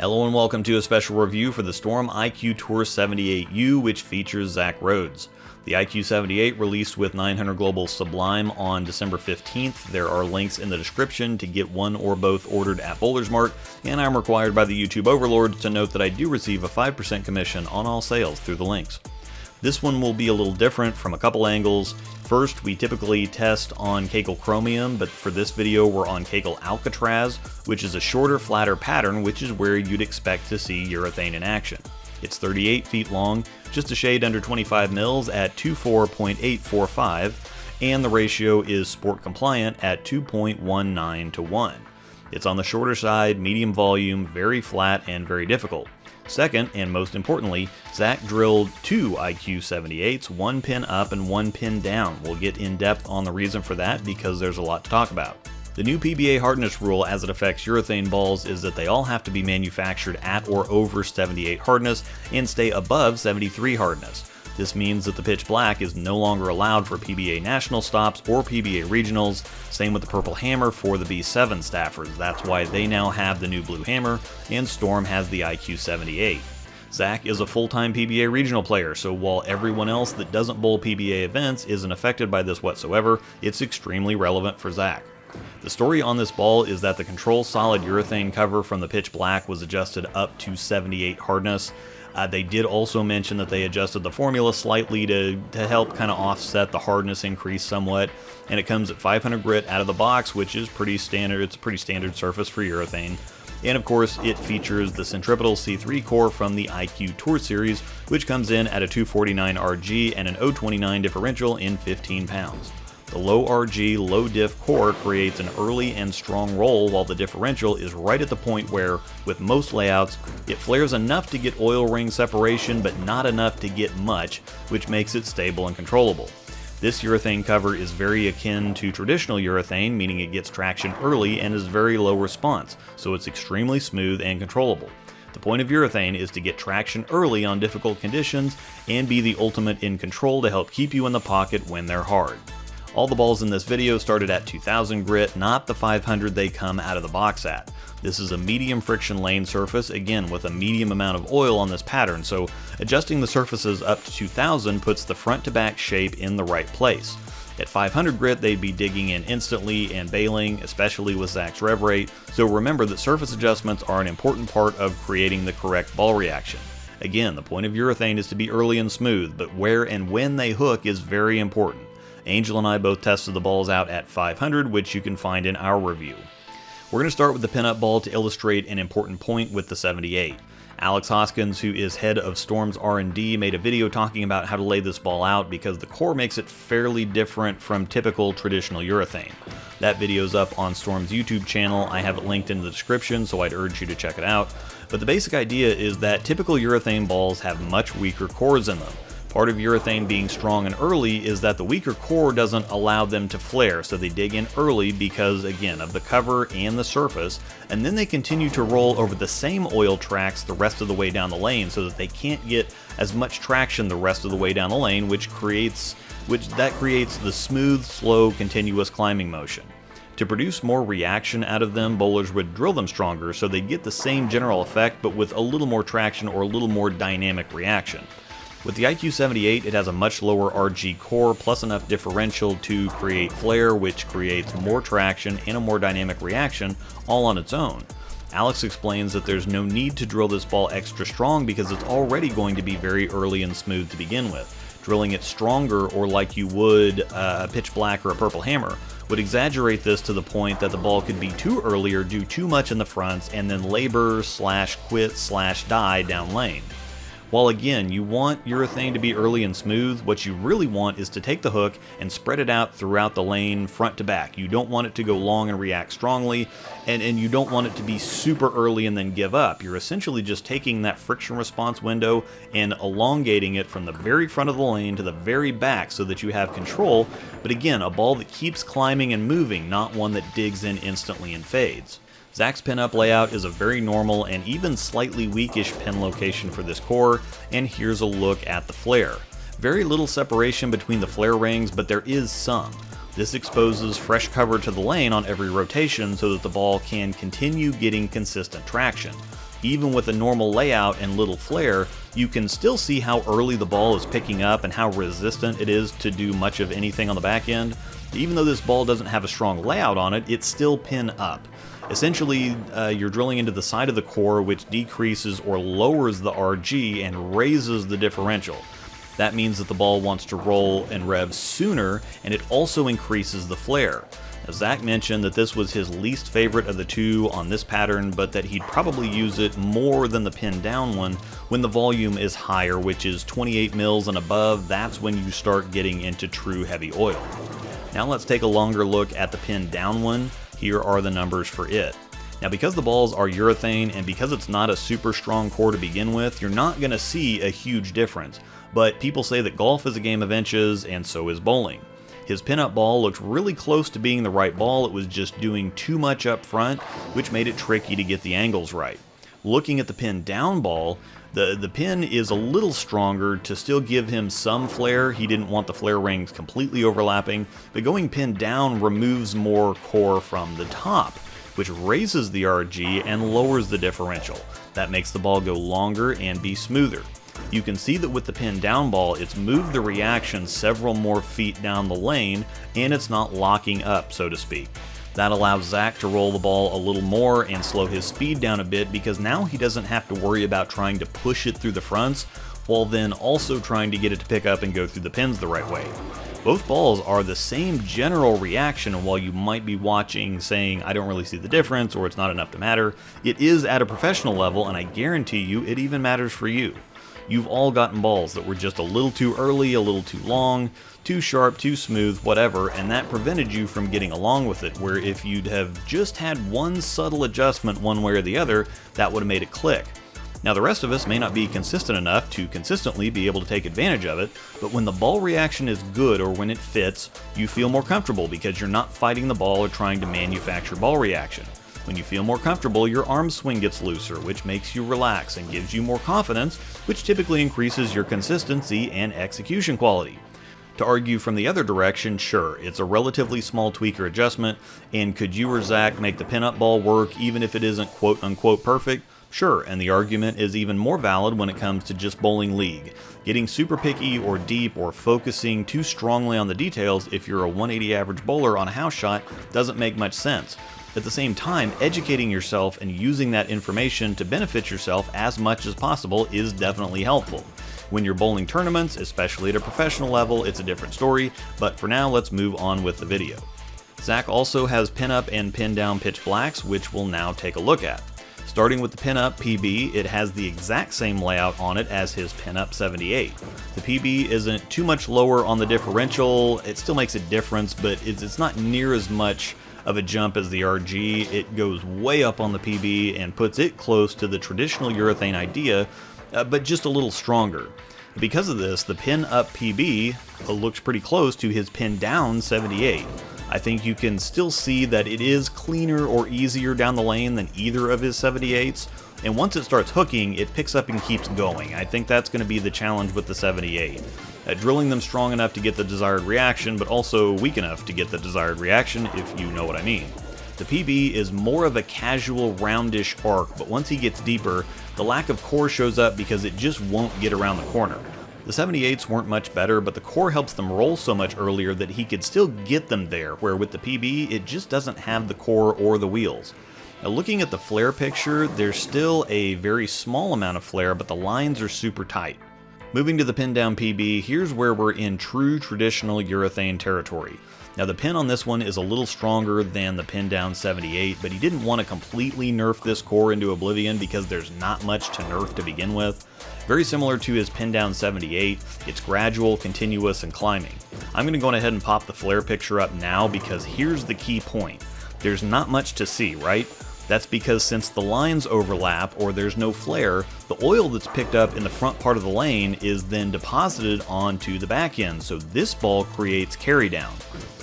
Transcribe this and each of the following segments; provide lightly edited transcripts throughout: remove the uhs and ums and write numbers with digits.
Hello and welcome to a special review for the Storm IQ Tour 78U, which features Zach Rhoades. The IQ78 released with 900 Global Sublime on December 15th. There are links in the description to get one or both ordered at Mart, and I'm required by the YouTube overlords to note that I do receive a 5% commission on all sales through the links. This one will be a little different from a couple angles. First, we typically test on Kegel Chromium, but for this video we're on Kegel Alcatraz, which is a shorter, flatter pattern, which is where you'd expect to see urethane in action. It's 38 feet long, just a shade under 25 mils at 24.845, and the ratio is sport compliant at 2.19 to 1. It's on the shorter side, medium volume, very flat, and very difficult. Second, and most importantly, Zach drilled two IQ78s, one pin up and one pin down. We'll get in depth on the reason for that because there's a lot to talk about. The new PBA hardness rule as it affects urethane balls is that they all have to be manufactured at or over 78 hardness and stay above 73 hardness. This means that the pitch black is no longer allowed for PBA national stops or PBA regionals. Same with the purple hammer for the B7 staffers. That's why they now have the new blue hammer, and Storm has the IQ78. Zach is a full-time PBA regional player, so while everyone else that doesn't bowl PBA events isn't affected by this whatsoever, it's extremely relevant for Zach. The story on this ball is that the control solid urethane cover from the pitch black was adjusted up to 78 hardness. They did also mention that they adjusted the formula slightly to help kind of offset the hardness increase somewhat, and it comes at 500 grit out of the box, which is pretty standard. It's a pretty standard surface for urethane. And of course, it features the centripetal C3 core from the IQ Tour series, which comes in at a 249 RG and an 029 differential in 15 pounds. The low RG, low diff core creates an early and strong roll, while the differential is right at the point where, with most layouts, it flares enough to get oil ring separation but not enough to get much, which makes it stable and controllable. This urethane cover is very akin to traditional urethane, meaning it gets traction early and is very low response, so it's extremely smooth and controllable. The point of urethane is to get traction early on difficult conditions and be the ultimate in control to help keep you in the pocket when they're hard. All the balls in this video started at 2000 grit, not the 500 they come out of the box at. This is a medium friction lane surface, again with a medium amount of oil on this pattern, so adjusting the surfaces up to 2000 puts the front to back shape in the right place. At 500 grit they'd be digging in instantly and bailing, especially with Zach's rev rate, so remember that surface adjustments are an important part of creating the correct ball reaction. Again, the point of urethane is to be early and smooth, but where and when they hook is very important. Angel and I both tested the balls out at 500, which you can find in our review. We're going to start with the pinup ball to illustrate an important point with the 78. Alex Hoskins, who is head of Storm's R&D, made a video talking about how to lay this ball out because the core makes it fairly different from typical traditional urethane. That video's up on Storm's YouTube channel. I have it linked in the description, so I'd urge you to check it out. But the basic idea is that typical urethane balls have much weaker cores in them. Part of urethane being strong and early is that the weaker core doesn't allow them to flare, so they dig in early because, again, of the cover and the surface, and then they continue to roll over the same oil tracks the rest of the way down the lane so that they can't get as much traction the rest of the way down the lane, which creates the smooth, slow, continuous climbing motion. To produce more reaction out of them, bowlers would drill them stronger so they get the same general effect but with a little more traction or a little more dynamic reaction. With the IQ78, it has a much lower RG core plus enough differential to create flare, which creates more traction and a more dynamic reaction all on its own. Alex explains that there's no need to drill this ball extra strong because it's already going to be very early and smooth to begin with. Drilling it stronger, or like you would a pitch black or a purple hammer, would exaggerate this to the point that the ball could be too early or do too much in the fronts and then labor / quit / die down lane. While again, you want urethane to be early and smooth, what you really want is to take the hook and spread it out throughout the lane front to back. You don't want it to go long and react strongly, and you don't want it to be super early and then give up. You're essentially just taking that friction response window and elongating it from the very front of the lane to the very back so that you have control, but again, a ball that keeps climbing and moving, not one that digs in instantly and fades. Zach's pinup layout is a very normal and even slightly weakish pin location for this core, and here's a look at the flare. Very little separation between the flare rings, but there is some. This exposes fresh cover to the lane on every rotation so that the ball can continue getting consistent traction. Even with a normal layout and little flare, you can still see how early the ball is picking up and how resistant it is to do much of anything on the back end. Even though this ball doesn't have a strong layout on it, it's still pin up. Essentially, you're drilling into the side of the core, which decreases or lowers the RG and raises the differential. That means that the ball wants to roll and rev sooner, and it also increases the flare. Now, Zach mentioned that this was his least favorite of the two on this pattern, but that he'd probably use it more than the pin down one when the volume is higher, which is 28 mils and above. That's when you start getting into true heavy oil. Now let's take a longer look at the pin down one. Here are the numbers for it. Now, because the balls are urethane and because it's not a super strong core to begin with, you're not going to see a huge difference. But people say that golf is a game of inches, and so is bowling. His pinup ball looked really close to being the right ball. It was just doing too much up front, which made it tricky to get the angles right. Looking at the pin down ball, the pin is a little stronger to still give him some flare. He didn't want the flare rings completely overlapping, but going pin down removes more core from the top, which raises the RG and lowers the differential. That makes the ball go longer and be smoother. You can see that with the pin down ball, it's moved the reaction several more feet down the lane, and it's not locking up, so to speak. That allows Zach to roll the ball a little more and slow his speed down a bit, because now he doesn't have to worry about trying to push it through the fronts, while then also trying to get it to pick up and go through the pins the right way. Both balls are the same general reaction, and while you might be watching saying, I don't really see the difference, or it's not enough to matter, it is at a professional level, and I guarantee you it even matters for you. You've all gotten balls that were just a little too early, a little too long, too sharp, too smooth, whatever, and that prevented you from getting along with it, where if you'd have just had one subtle adjustment one way or the other, that would have made it click. Now, the rest of us may not be consistent enough to consistently be able to take advantage of it, but when the ball reaction is good or when it fits, you feel more comfortable because you're not fighting the ball or trying to manufacture ball reaction. When you feel more comfortable, your arm swing gets looser, which makes you relax and gives you more confidence, which typically increases your consistency and execution quality. To argue from the other direction, sure, it's a relatively small tweak or adjustment, and could you or Zach make the pinup ball work even if it isn't quote-unquote perfect? Sure, and the argument is even more valid when it comes to just bowling league. Getting super picky or deep or focusing too strongly on the details if you're a 180 average bowler on a house shot doesn't make much sense. At the same time, educating yourself and using that information to benefit yourself as much as possible is definitely helpful. When you're bowling tournaments, especially at a professional level, it's a different story, but for now, let's move on with the video. Zach also has pinup and pin down pitch blacks, which we'll now take a look at. Starting with the pinup PB, it has the exact same layout on it as his pinup 78. The PB isn't too much lower on the differential. It still makes a difference, but it's not near as much of a jump as the RG. It goes way up on the PB and puts it close to the traditional urethane idea, but just a little stronger. Because of this, the pin up PB looks pretty close to his pin down 78. I think you can still see that it is cleaner or easier down the lane than either of his 78s, and once it starts hooking, it picks up and keeps going. I think that's going to be the challenge with the 78. Drilling them strong enough to get the desired reaction, but also weak enough to get the desired reaction, if you know what I mean. The PB is more of a casual roundish arc, but once he gets deeper, the lack of core shows up because it just won't get around the corner. The 78s weren't much better, but the core helps them roll so much earlier that he could still get them there, where with the PB, it just doesn't have the core or the wheels. Now, looking at the flare picture, there's still a very small amount of flare, but the lines are super tight. Moving to the pin down PB, here's where we're in true traditional urethane territory. Now, the pin on this one is a little stronger than the pin down 78, but he didn't want to completely nerf this core into oblivion because there's not much to nerf to begin with. Very similar to his pin down 78, it's gradual, continuous, and climbing. I'm going to go ahead and pop the flare picture up now because here's the key point. There's not much to see, right? That's because since the lines overlap or there's no flare, the oil that's picked up in the front part of the lane is then deposited onto the back end, so this ball creates carry down.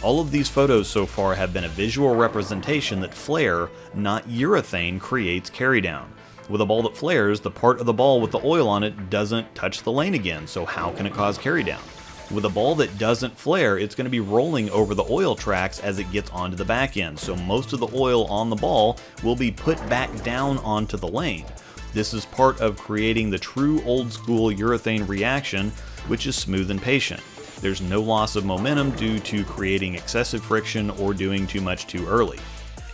All of these photos so far have been a visual representation that flare, not urethane, creates carry down. With a ball that flares, the part of the ball with the oil on it doesn't touch the lane again, so how can it cause carry down? With a ball that doesn't flare, it's going to be rolling over the oil tracks as it gets onto the back end, so most of the oil on the ball will be put back down onto the lane. This is part of creating the true old-school urethane reaction, which is smooth and patient. There's no loss of momentum due to creating excessive friction or doing too much too early.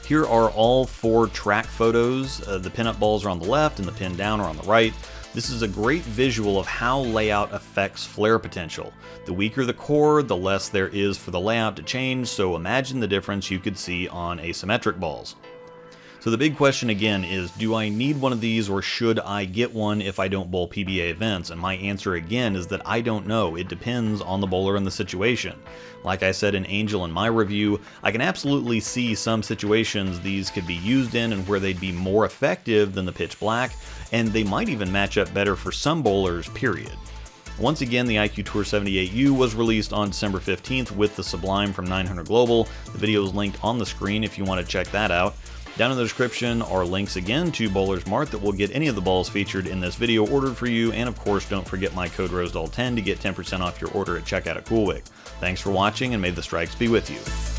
Here are all 4 track photos. The pinup balls are on the left and the pin down are on the right. This is a great visual of how layout affects flare potential. The weaker the core, the less there is for the layout to change, so imagine the difference you could see on asymmetric balls. So the big question again is, do I need one of these or should I get one if I don't bowl PBA events? And my answer again is that I don't know. It depends on the bowler and the situation. Like I said in Angel in my review, I can absolutely see some situations these could be used in and where they'd be more effective than the pitch black, and they might even match up better for some bowlers, period. Once again, the IQ Tour 78U was released on December 15th with the Sublime from 900 Global. The video is linked on the screen if you want to check that out. Down in the description are links again to Bowler's Mart that will get any of the balls featured in this video ordered for you, and of course don't forget my code ROSEDAL10 to get 10% off your order at checkout at CoolWick. Thanks for watching, and may the strikes be with you.